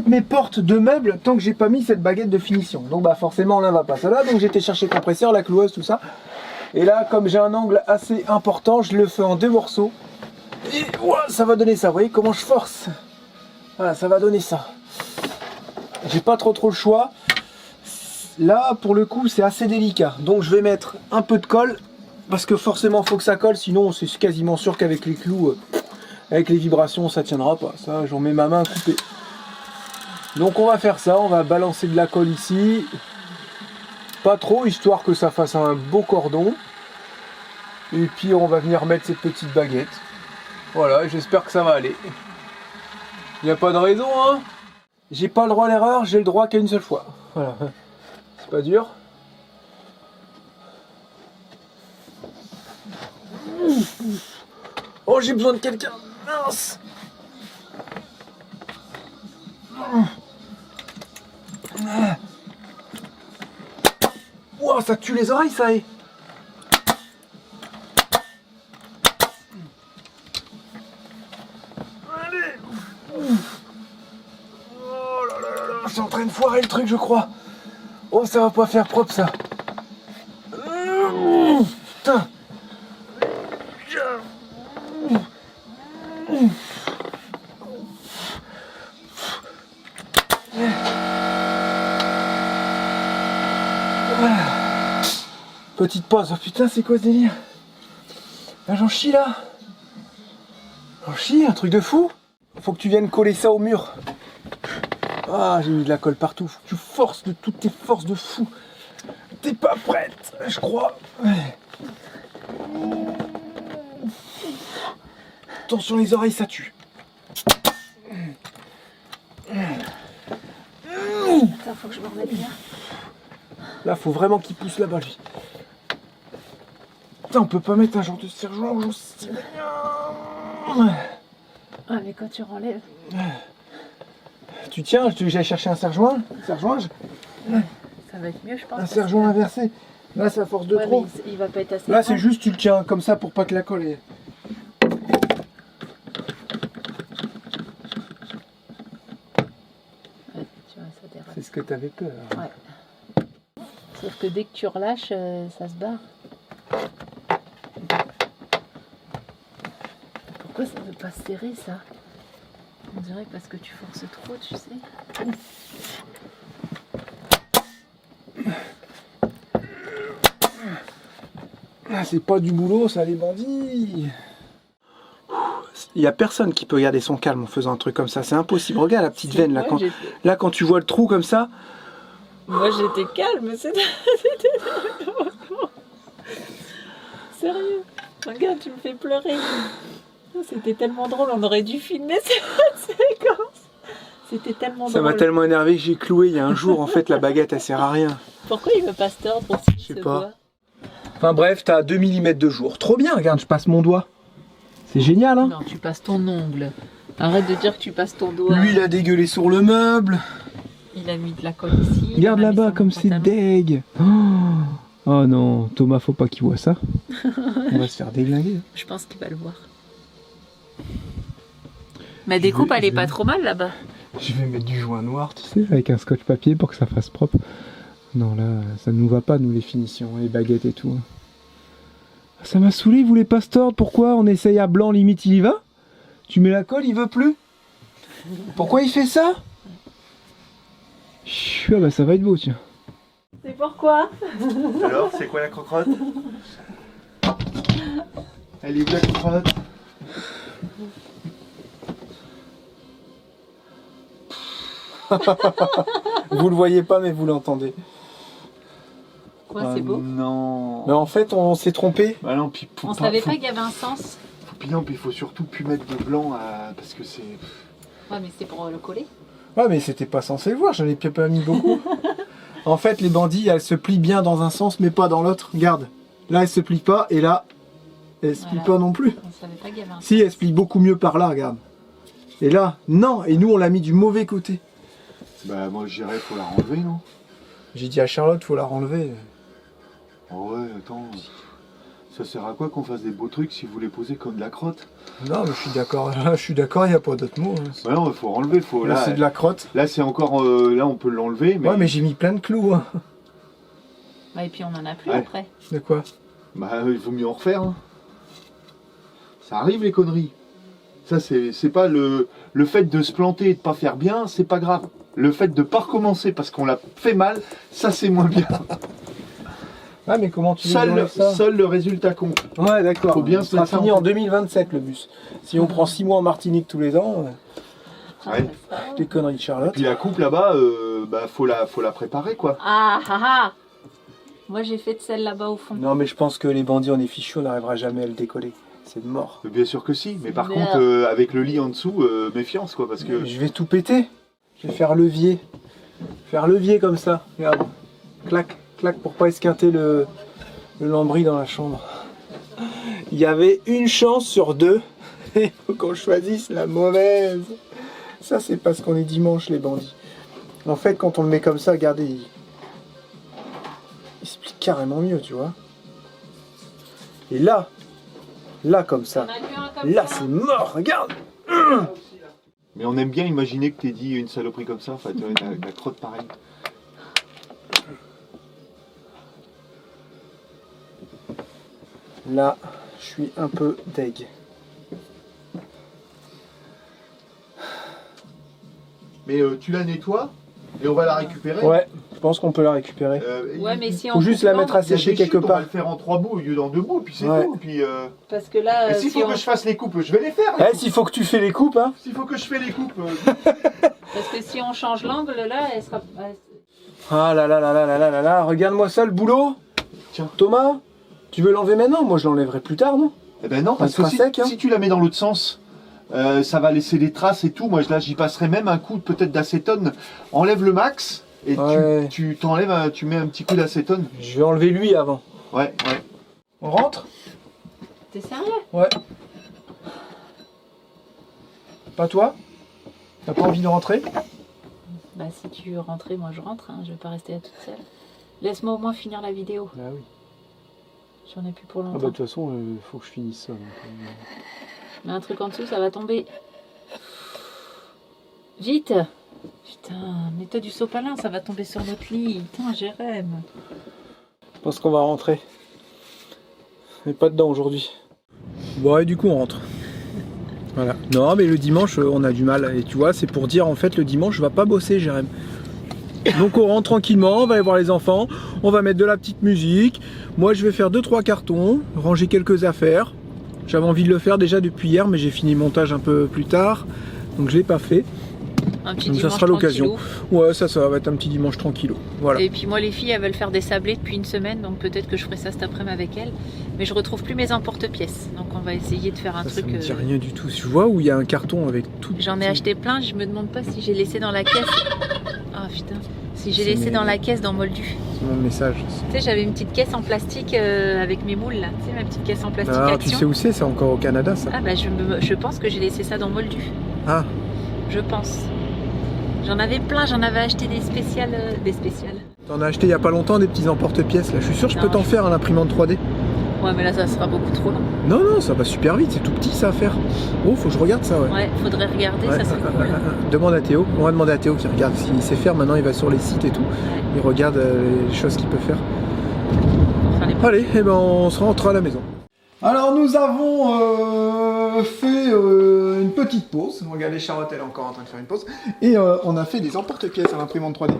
mes portes de meubles tant que j'ai pas mis cette baguette de finition. Donc forcément l'un va pas cela. Donc j'ai été chercher le compresseur, la cloueuse, tout ça. Et là comme j'ai un angle assez important, je le fais en 2 morceaux. Et ça va donner ça. Vous voyez comment je force? Voilà, ça va donner ça. J'ai pas trop le choix. Là pour le coup c'est assez délicat. Donc je vais mettre un peu de colle. Parce que forcément faut que ça colle, sinon c'est quasiment sûr qu'avec les clous, avec les vibrations ça tiendra pas. Ça j'en mets ma main coupée. Donc on va faire ça, on va balancer de la colle ici. Pas trop, histoire que ça fasse un beau cordon. Et puis on va venir mettre cette petite baguette. Voilà, j'espère que ça va aller. Il n'y a pas de raison, hein. J'ai pas le droit à l'erreur, j'ai le droit qu'à une seule fois. Voilà, c'est pas dur. Oh, j'ai besoin de quelqu'un. Mince. Wow, ça tue les oreilles, ça est. Allez. Oh là là là là, c'est en train de foirer le truc, je crois. Oh, ça va pas faire propre, ça. Putain. Petite pause. Oh putain, c'est quoi ce délire? Là, j'en chie là. J'en chie, un truc de fou. Faut que tu viennes coller ça au mur. Ah, j'ai mis de la colle partout. Faut que tu forces de toutes tes forces de fou. T'es pas prête, je crois. Ouais. Attention les oreilles, ça tue. Attends, faut que je me remette bien. Là, faut vraiment qu'il pousse là-bas, lui. Putain, on peut pas mettre un genre de serre-joint j'en sais rien. Ah, mais quand tu renlèves. Tu tiens, tu veux que j'aille chercher un serre-joint? Ça va être mieux, je pense. Un serre-joint inversé. Là, c'est à force de trop. Mais il va pas être assez. Là, grand. c'est juste, tu le tiens comme ça pour pas que la colle est... Ouais, tu vois, ça dérape. C'est ce que t'avais peur. Ouais. Sauf que dès que tu relâches, ça se barre. Pourquoi ça veut pas se serrer, ça? On dirait parce que tu forces trop, tu sais. Ah, c'est pas du boulot, ça, les bandits. Il y a personne qui peut garder son calme en faisant un truc comme ça. C'est impossible. Regarde la petite veine, là. Là, quand tu vois le trou comme ça... Moi, j'étais calme, c'était... Sérieux. Regarde, tu me fais pleurer. C'était tellement drôle, on aurait dû filmer cette séquence. C'était tellement drôle. Ça m'a tellement énervé que j'ai cloué il y a un jour. En fait, la baguette, elle sert à rien. Pourquoi il veut pas se tordre aussi? Je sais pas. Enfin bref, t'as 2 mm de jour. Trop bien, regarde, je passe mon doigt. C'est génial, hein? Non, tu passes ton ongle. Arrête de dire que tu passes ton doigt. Lui, il a dégueulé sur le meuble. Il a mis de la colle ici. Regarde là-bas, comme c'est deg. Oh non, Thomas, faut pas qu'il voit ça. On va se faire déglinguer. Je pense qu'il va le voir. Ma découpe, elle est pas trop mal là-bas. Je vais mettre du joint noir, tu sais, avec un scotch papier pour que ça fasse propre. Non, là, ça nous va pas, nous, les finitions, les baguettes et tout. Ça m'a saoulé, il voulait pas se tordre. Pourquoi? On essaye à blanc, limite, il y va. Tu mets la colle, il veut plus. Pourquoi il fait ça? Ah bah ça va être beau, tiens. C'est pourquoi? Alors, c'est quoi la crocrotte? Elle est où la crocrotte? Vous le voyez pas, mais vous l'entendez. Quoi, c'est beau? Non. Mais en fait, on s'est trompé. Bah non, puis On savait pas qu'il y avait un sens. Puis non, puis il faut surtout plus mettre de blanc parce que c'est... Ouais, mais c'est pour le coller. Ouais, mais c'était pas censé le voir, j'en ai pas mis beaucoup. En fait, les bandits, elles se plient bien dans un sens, mais pas dans l'autre. Regarde, là, elles se plient pas, et là, elles se plient pas non plus. On savait pas qu'il y avait un sens. Si, elles se plient beaucoup mieux par là, regarde. Et là, non, et nous, on l'a mis du mauvais côté. Bah moi je dirais faut la renlever, non? J'ai dit à Charlotte, faut la renlever. Oh ouais, attends. Ça sert à quoi qu'on fasse des beaux trucs si vous les posez comme de la crotte? Non, mais je suis d'accord, il n'y a pas d'autre mot. Hein. Bah non, il faut renlever, faut... Là, c'est de la crotte. Là c'est encore... là on peut l'enlever, mais... Ouais, mais j'ai mis plein de clous. Hein. Ouais, et puis on en a plus Ouais. après. De quoi? Bah il vaut mieux en refaire. Hein. Ça arrive les conneries. Ça c'est pas le fait de se planter et de pas faire bien, c'est pas grave. Le fait de pas recommencer parce qu'on l'a fait mal, ça c'est moins bien. Ah, mais comment tu veux ça? Seul le résultat compte. Ouais, d'accord. Faut bien Ce se sera mettre ça fini en en 2027 le bus. Si on prend 6 mois en Martinique tous les ans, Ouais. les conneries de Charlotte. Puis la coupe là-bas, bah faut la préparer quoi. Ah ah ah. Moi j'ai fait de celle là-bas au fond. Non, mais je pense que les bandits, on est fichus, on n'arrivera jamais à le décoller. C'est mort. Bien sûr que si, mais par Merde. contre avec le lit en dessous, méfiance quoi, parce que... Je vais tout péter. Je vais faire levier. Faire levier comme ça. Regarde. Clac, clac, pour pas esquinter le lambris dans la chambre. Il y avait une chance sur 2. Il faut qu'on choisisse la mauvaise. Ça, c'est parce qu'on est dimanche, les bandits. En fait, quand on le met comme ça, regardez, il se plie carrément mieux, tu vois. Et là, comme ça, là, c'est mort, regarde. Mais on aime bien imaginer que t'aies dit une saloperie comme ça, enfin la crotte pareille. Là, je suis un peu deg. Mais tu la nettoies et on va la récupérer. Ouais, je pense qu'on peut la récupérer. Ouais, mais si on Faut juste coupe la mettre à il y a sécher des quelque chutes, On va part. le faire en 3 bouts au lieu d'en 2 bouts, et puis c'est Ouais. tout. Puis, Parce que là, et s'il si faut on- que je fasse les coupes, je vais les faire. les Eh, coupes. s'il faut que tu fais les coupes, hein. S'il faut que je fais les coupes. parce que si on change l'angle là, elle sera. Ah là là là là là là là là, regarde-moi ça le boulot. Tiens. Thomas, tu veux l'enlever maintenant? Moi je l'enlèverai plus tard, non? Eh ben non, parce Ça que sera sec, hein. si tu la mets dans l'autre sens, ça va laisser des traces et tout. Moi là, j'y passerai même un coup peut-être d'acétone. Enlève le max Et Ouais. tu t'enlèves, tu mets un petit coup d'acétone. Je vais enlever lui avant. Ouais. On rentre? T'es sérieux? Ouais. Pas toi? T'as pas envie de rentrer? Bah si tu veux rentrer, moi je rentre, hein. Je vais pas rester là toute seule. Laisse-moi au moins finir la vidéo. Bah oui. J'en ai plus pour longtemps. De toute façon, faut que je finisse ça. Mais un truc en dessous, ça va tomber. Vite! Putain, mets-toi du sopalin, ça va tomber sur notre lit. Putain, Jérém. Je pense qu'on va rentrer. Mais pas dedans aujourd'hui. Bon, et du coup, on rentre. Voilà. Non, mais le dimanche, on a du mal. Et tu vois, c'est pour dire, en fait, le dimanche, je vais pas bosser, Jérém. Donc, on rentre tranquillement, on va aller voir les enfants. On va mettre de la petite musique. Moi, je vais faire 2-3 cartons, ranger quelques affaires. J'avais envie de le faire déjà depuis hier, mais j'ai fini le montage un peu plus tard. Donc, je l'ai pas fait. Un petit Donc, ça dimanche sera l'occasion. tranquillou. Ouais, ça va être un petit dimanche tranquillou. Voilà. Et puis moi, les filles, elles veulent faire des sablés depuis une semaine, donc peut-être que je ferai ça cet après-midi avec elles. Mais je retrouve plus mes emporte-pièces, donc on va essayer de faire un Ça truc. me dit rien du tout. Je vois où il y a un carton avec tout. J'en ai acheté plein, je me demande pas si j'ai laissé dans la caisse. Ah putain, si j'ai laissé dans la caisse dans Moldu. C'est mon message. Tu sais, j'avais une petite caisse en plastique avec mes moules là. Tu sais, ma petite caisse en plastique Ah, tu Action. sais où c'est encore au Canada, ça. Ah bah je pense que j'ai laissé ça dans Moldu. Ah, Je pense. J'en avais plein, j'en avais acheté des spéciales. t'en as acheté il y a pas longtemps des petits emporte-pièces là. Je suis sûr que je peux Non, t'en faire un imprimante 3D. Ouais, mais là ça sera beaucoup trop long. Non, ça va super vite, c'est tout petit ça à faire. Oh, faut que je regarde ça, ouais. Ouais, faudrait regarder, Ouais, ça serait cool. Demande à Théo. On va demander à Théo qui regarde s'il sait faire. Maintenant, il va sur les sites et tout. Il regarde les choses qu'il peut faire. Enfin, les... Allez, et ben on se rentre à la maison. Alors nous avons fait une petite pause. Regardez, Charlotte elle est encore en train de faire une pause. Et on a fait des emporte-pièces à l'imprimante 3D.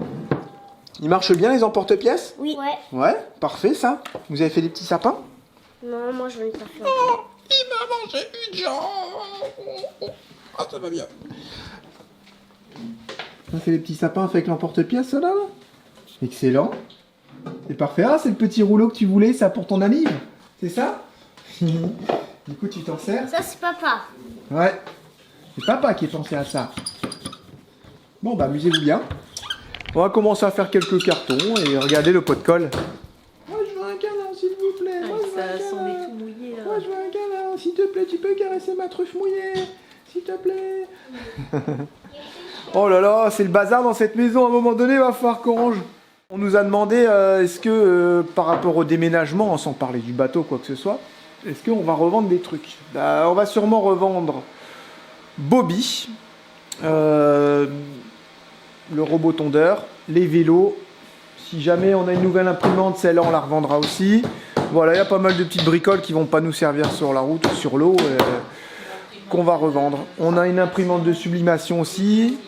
Ils marchent bien les emporte-pièces? Oui. Ouais. Ouais, parfait ça. Vous avez fait des petits sapins? Non, moi je n'en ai pas fait. Il m'a mangé une jambe. Ah, ça va bien. On a fait les petits sapins avec l'emporte-pièce là. Excellent. C'est parfait. Ah, c'est le petit rouleau que tu voulais, ça pour ton anniv. C'est ça? Du coup, tu t'en sers? Ça, c'est papa. Ouais. C'est papa qui est pensé à ça. Bon, bah, amusez-vous bien. On va commencer à faire quelques cartons et regarder le pot de colle. Moi, je veux un câlin, s'il vous plaît. Moi, je veux un Ça sent câlin. des tout mouillés là. Moi, je veux un câlin. S'il te plaît, tu peux caresser ma truffe mouillée. S'il te plaît. Oh là là, c'est le bazar dans cette maison. À un moment donné, il va falloir qu'on range. On nous a demandé, est-ce que par rapport au déménagement, sans parler du bateau, quoi que ce soit, est-ce qu'on va revendre des trucs? Bah, on va sûrement revendre Bobby, le robot tondeur, les vélos. Si jamais on a une nouvelle imprimante, celle-là, on la revendra aussi. Voilà, il y a pas mal de petites bricoles qui vont pas nous servir sur la route ou sur l'eau, qu'on va revendre. On a une imprimante de sublimation aussi,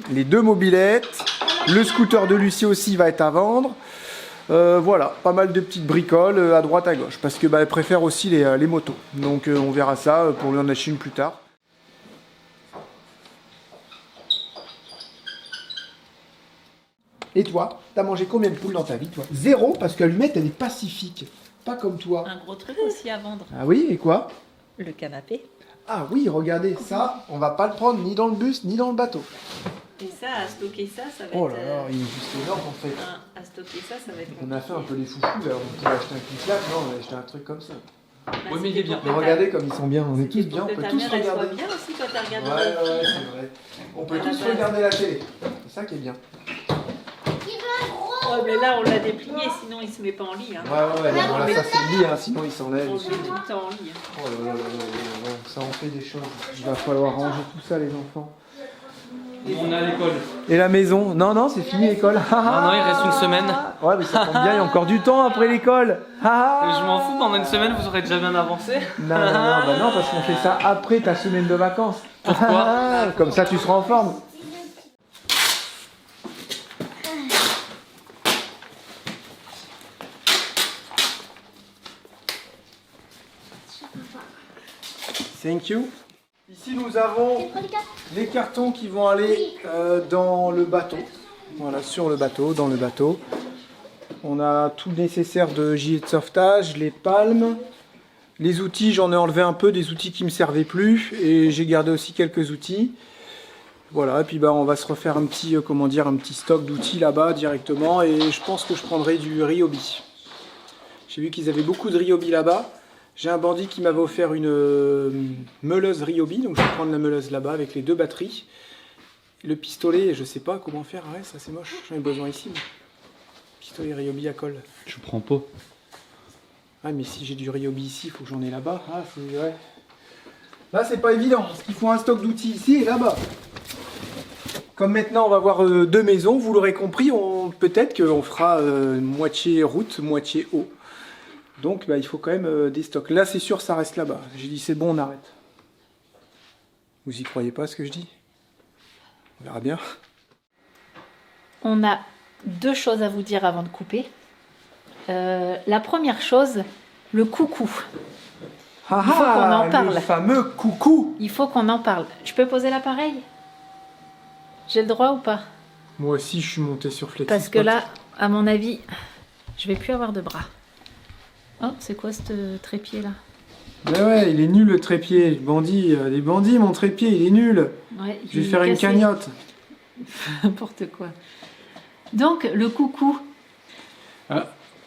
les 2 mobilettes. Le scooter de Lucie aussi va être à vendre. Voilà, pas mal de petites bricoles à droite à gauche. Parce que bah, elle préfère aussi les motos. Donc on verra ça pour lui en acheter une plus tard. Et toi, t'as mangé combien de poules dans ta vie, toi? 0, parce qu'Allumette, elle est pacifique. Pas comme toi. Un gros truc aussi à vendre. Ah oui, et quoi? Le canapé. Ah oui, regardez, ça, on va pas le prendre ni dans le bus, ni dans le bateau. Et ça, à stocker ça, ça va Oh être... là là, il est juste énorme en fait. À stocker ça, ça va être... On a fait un peu les foufous, là. On pourrait acheter un clic-clac, non, on a acheté un truc comme ça. Oui, mais il est bien. Mais regardez comme ils sont bien, on est tous bien, on peut tous regarder. Elle bien aussi quand t'as regardé. Ouais, c'est vrai. On peut tous regarder la télé. C'est ça qui est bien. Oh, mais là, on l'a déplié, sinon il se met pas en lit. Hein. Ouais, voilà, ça c'est le lit, hein, sinon il s'enlève. On le met tout le temps en lit. Hein. Oh là là là là là, ça en fait des choses. Il va falloir ranger tout ça, les enfants. On est à l'école. Et la maison? Non, c'est fini l'école. Non, il reste une semaine. Ouais, mais ça tombe bien, il y a encore du temps après l'école. Je m'en fous, pendant une semaine, vous aurez déjà bien avancé. Non, bah non, parce qu'on fait ça après ta semaine de vacances. Pourquoi? Comme ça, tu seras en forme. Thank you. Ici, nous avons les cartons qui vont aller dans le bateau. Voilà, sur le bateau, dans le bateau. On a tout le nécessaire de gilet de sauvetage, les palmes. Les outils, j'en ai enlevé un peu, des outils qui ne me servaient plus. Et j'ai gardé aussi quelques outils. Voilà, et puis bah, on va se refaire un petit, comment dire, un petit stock d'outils là-bas directement. Et je pense que je prendrai du Ryobi. J'ai vu qu'ils avaient beaucoup de Ryobi là-bas. J'ai un bandit qui m'avait offert une meuleuse Ryobi, donc je vais prendre la meuleuse là-bas avec les 2 batteries. Le pistolet, je sais pas comment faire, ouais, ça c'est moche, j'en ai besoin ici. Mais... pistolet Ryobi à colle. Je prends pas. Ah mais si j'ai du Ryobi ici, il faut que j'en ai là-bas. Ah c'est vrai. Là c'est pas évident, parce qu'il faut un stock d'outils ici et là-bas. Comme maintenant on va voir 2 maisons, vous l'aurez compris, peut-être qu'on fera moitié route, moitié eau. Donc bah, il faut quand même des stocks. Là c'est sûr ça reste là-bas. J'ai dit c'est bon on arrête. Vous y croyez pas ce que je dis? On verra bien. On a 2 choses à vous dire avant de couper. La première chose, le coucou. Ah, Il faut qu'on en parle. le fameux coucou. Il faut qu'on en parle. Je peux poser l'appareil? J'ai le droit ou pas? Moi aussi je suis monté sur Flexispot. Parce que là, à mon avis, je vais plus avoir de bras. Oh, c'est quoi ce trépied là? Ben ouais, il est nul le trépied. Bandit, les bandits, mon trépied, il est nul. Ouais, Je vais faire une cagnotte. N'importe quoi. Donc, le coucou.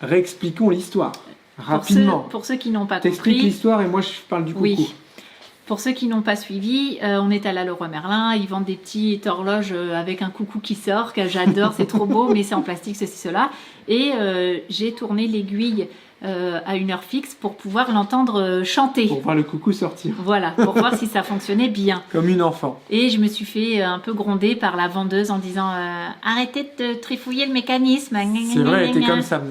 Réexpliquons l'histoire. Rapidement. Pour ceux qui n'ont pas T'expliques compris. l'histoire et moi je parle du coucou. Oui. Pour ceux qui n'ont pas suivi, on est à la Leroy Merlin. Ils vendent des petites horloges avec un coucou qui sort, que j'adore, c'est trop beau, mais c'est en plastique, ceci, cela. Et j'ai tourné l'aiguille à une heure fixe pour pouvoir l'entendre chanter. Pour voir le coucou sortir. Voilà, pour voir si ça fonctionnait bien. Comme une enfant. Et je me suis fait un peu gronder par la vendeuse en disant arrêtez de trifouiller le mécanisme. C'est vrai, t'es comme ça.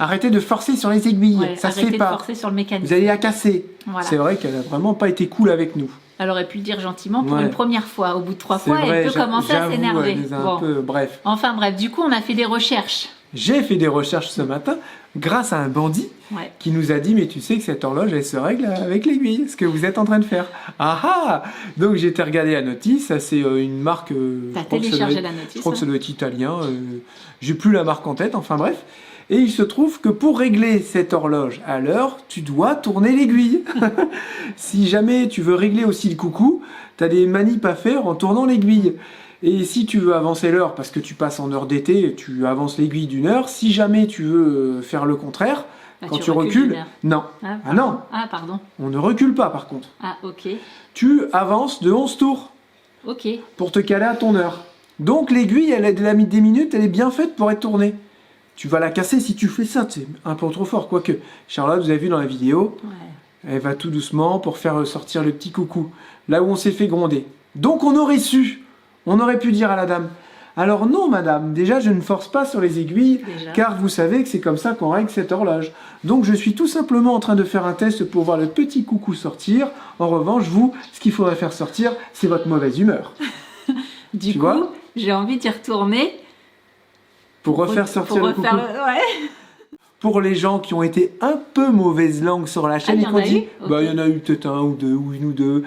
Arrêtez de forcer sur les aiguilles, Ouais, ça se fait arrêtez pas. de forcer sur le mécanisme. Vous allez la casser. Voilà. C'est vrai qu'elle a vraiment pas été cool avec nous. Elle aurait pu le dire gentiment pour Ouais. une première fois. Au bout de 3 C'est fois, vrai, elle peut commencer à j'avoue, s'énerver. elle nous a un Bon. peu... Bref. Enfin bref, du coup on a fait des recherches. J'ai fait des recherches ce matin grâce à un bandit Ouais. qui nous a dit mais tu sais que cette horloge elle se règle avec l'aiguille, ce que vous êtes en train de faire. Ah ah. Donc j'ai été regarder la notice, ça c'est une marque... T'as je crois que ça téléchargé doit la être- notice. Je crois que ça hein. doit être italien, j'ai plus la marque en tête, enfin bref. Et il se trouve que pour régler cette horloge à l'heure, tu dois tourner l'aiguille. Si jamais tu veux régler aussi le coucou, tu as des manips à faire en tournant l'aiguille. Et si tu veux avancer l'heure, parce que tu passes en heure d'été, tu avances l'aiguille d'une heure. Si jamais tu veux faire le contraire, Bah, quand tu recules recules, d'une heure. non. Ah, Ah non, Ah pardon. on ne recule pas par contre. Ah ok. Tu avances de 11 tours Ok. pour te caler à ton heure. Donc l'aiguille, elle est de la des minutes, elle est bien faite pour être tournée. Tu vas la casser si tu fais ça, c'est un peu trop fort. Quoique, Charlotte, vous avez vu dans la vidéo, Ouais. elle va tout doucement pour faire sortir le petit coucou. Là où on s'est fait gronder. Donc on aurait su, on aurait pu dire à la dame, alors non madame, déjà je ne force pas sur les aiguilles, Déjà. car vous savez que c'est comme ça qu'on règle cette horloge. Donc je suis tout simplement en train de faire un test pour voir le petit coucou sortir. En revanche, vous, ce qu'il faudrait faire sortir, c'est votre mauvaise humeur. Du Tu coup, vois j'ai envie d'y retourner. Pour refaire sortir le coucou. Ouais. Pour les gens qui ont été un peu mauvaise langue sur la chaîne il y et en qu'on a dit, eu bah Ok. il y en a eu peut-être un ou deux, ou une ou deux.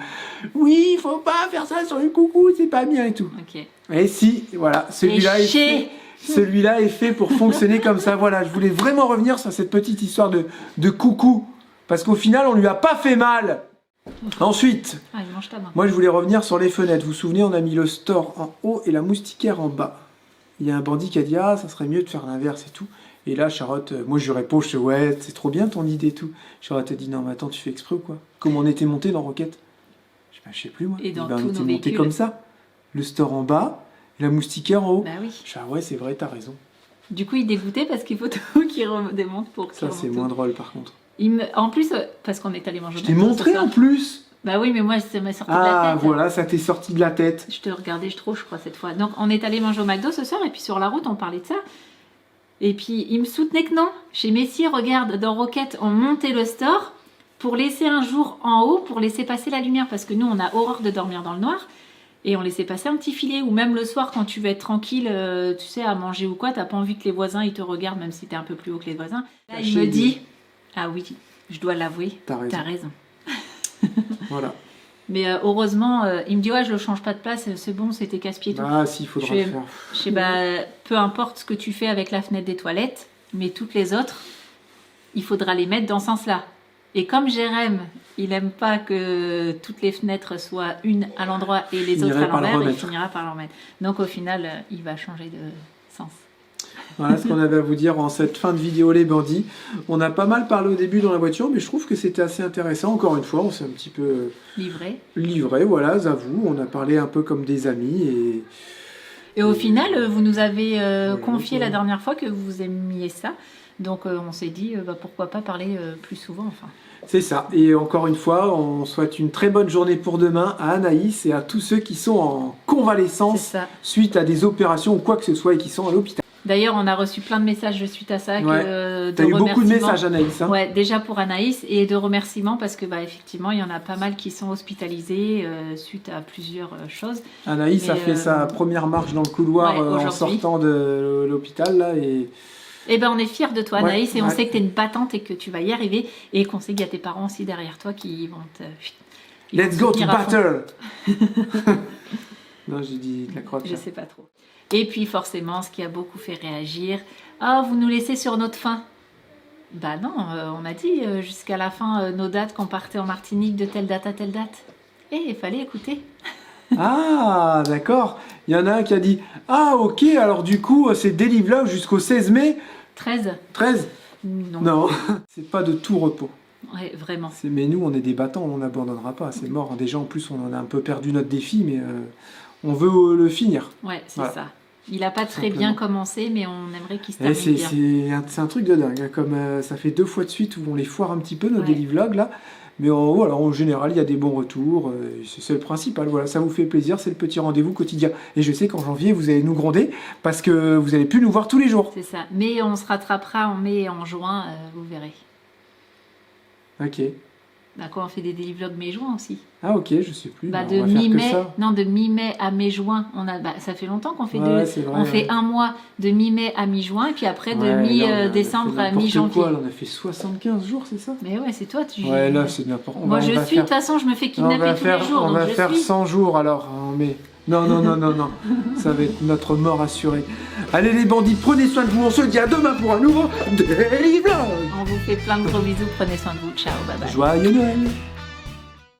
Oui, il faut pas faire ça sur le coucou, c'est pas bien et tout. Ok. Et si, voilà, celui-là est chier. fait. Celui-là est fait pour fonctionner comme ça. Voilà, je voulais vraiment revenir sur cette petite histoire de coucou. Parce qu'au final, on lui a pas fait mal. Ensuite, Ah, il mange ta main. moi je voulais revenir sur les fenêtres. Vous vous souvenez, on a mis le store en haut et la moustiquaire en bas. Il y a un bandit qui a dit, ah, ça serait mieux de faire l'inverse et tout. Et là, Charlotte, moi je lui réponds, je dis, ouais, c'est trop bien ton idée et tout. Charlotte a dit, non, mais attends, tu fais exprès ou quoi? Comment on était monté dans Rocket? Je dis, bah, je sais plus moi. Et dans on tous était nos monté véhicules. comme ça. Le store en bas, et la moustiquaire en haut. Bah oui. Je dis, ah ouais, c'est vrai, t'as raison. Du coup, il est dégoûté parce qu'il faut tout qu'il redémonte pour qu'il Ça, c'est remonte moins tout. drôle par contre. En plus, parce qu'on est allé manger. Je t'ai au McDo montré ce soir. en plus. Bah oui, mais moi, ça m'a sorti de la Ah, tête. voilà, ça t'est sorti de la tête. Je te regardais trop, je crois, cette fois. Donc, on est allé manger au McDo ce soir, et puis sur la route, on parlait de ça. Et puis, il me soutenait que non. Chez Messi, regarde, dans Rocket, on montait le store pour laisser un jour en haut, pour laisser passer la lumière, parce que nous, on a horreur de dormir dans le noir. Et on laissait passer un petit filet, ou même le soir, quand tu veux être tranquille, tu sais, à manger ou quoi, t'as pas envie que les voisins, ils te regardent, même si t'es un peu plus haut que les voisins. Là, il me dit, ah oui, je dois l'avouer, T'as raison. t'as raison. Voilà. Mais heureusement, il me dit, ouais, je ne change pas de place, c'est bon, c'était casse-pied et tout. Ah, si, il faudra Je le vais- faire. Je sais, bah, peu importe ce que tu fais avec la fenêtre des toilettes, mais toutes les autres, il faudra les mettre dans ce sens-là. Et comme Jérém, il aime pas que toutes les fenêtres soient une à l'endroit et les autres à l'envers, il finira par l'en mettre. Donc au final, il va changer de sens. Voilà ce qu'on avait à vous dire en cette fin de vidéo les bandits. On a pas mal parlé au début dans la voiture, mais je trouve que c'était assez intéressant. Encore une fois, on s'est un petit peu livré, voilà, j'avoue. On a parlé un peu comme des amis. Et au final, vous nous avez confié la dernière fois que vous aimiez ça. Donc on s'est dit, pourquoi pas parler plus souvent, enfin. C'est ça. Et encore une fois, on souhaite une très bonne journée pour demain à Anaïs et à tous ceux qui sont en convalescence suite à des opérations ou quoi que ce soit et qui sont à l'hôpital. D'ailleurs, on a reçu plein de messages suite à ça. T'as eu beaucoup de messages, Anaïs. Hein. Ouais, déjà pour Anaïs et de remerciements parce que effectivement, il y en a pas mal qui sont hospitalisés suite à plusieurs choses. Anaïs a fait sa première marche dans le couloir en sortant de l'hôpital là et. Eh ben, on est fiers de toi, Anaïs, et on sait que tu es une battante et que tu vas y arriver, et qu'on sait qu'il y a tes parents aussi derrière toi qui vont te. Let's go to battle. Non, j'ai dit de la crotte. Je sais pas trop. Et puis forcément, ce qui a beaucoup fait réagir, vous nous laissez sur notre faim. Bah non, on a dit jusqu'à la fin nos dates qu'on partait en Martinique de telle date à telle date. Et il fallait écouter. Ah, d'accord. Il y en a un qui a dit « Ah, ok, alors du coup, c'est Délivlog jusqu'au 16 mai ». 13. 13 ? Non. Non, c'est pas de tout repos. Ouais, vraiment. Mais nous, on est des battants, on n'abandonnera pas, c'est mort. Déjà, en plus, on en a un peu perdu notre défi, mais on veut le finir. Ouais, c'est ça. Il n'a pas très bien commencé, mais on aimerait qu'il se termine bien. C'est un truc de dingue, hein, comme ça fait 2 fois de suite où on les foire un petit peu, nos Délivlogs, là. Mais voilà, en général, il y a des bons retours, c'est le principal. Voilà, ça vous fait plaisir, c'est le petit rendez-vous quotidien. Et je sais qu'en janvier, vous allez nous gronder parce que vous n'allez plus nous voir tous les jours. C'est ça, mais on se rattrapera en mai et en juin, vous verrez. Ok. D'accord, on fait des Délivlogs mai-juin aussi. Ah ok, je sais plus. De mi-mai à mai-juin. Ça fait longtemps qu'on fait on fait un mois de mi-mai à mi-juin et puis après de mi-décembre à mi-janvier. Là, on a fait 75 jours, c'est ça? Mais ouais, c'est toi. Ouais, là c'est n'importe quoi. Moi je suis, de toute façon, je me fais kidnapper tous les jours. On va faire 100 jours alors en mai. Non, ça va être notre mort assurée. Allez les bandits, prenez soin de vous, on se dit à demain pour un nouveau Délivlog. On vous fait plein de gros bisous, prenez soin de vous, ciao, bye bye. Joyeux Noël.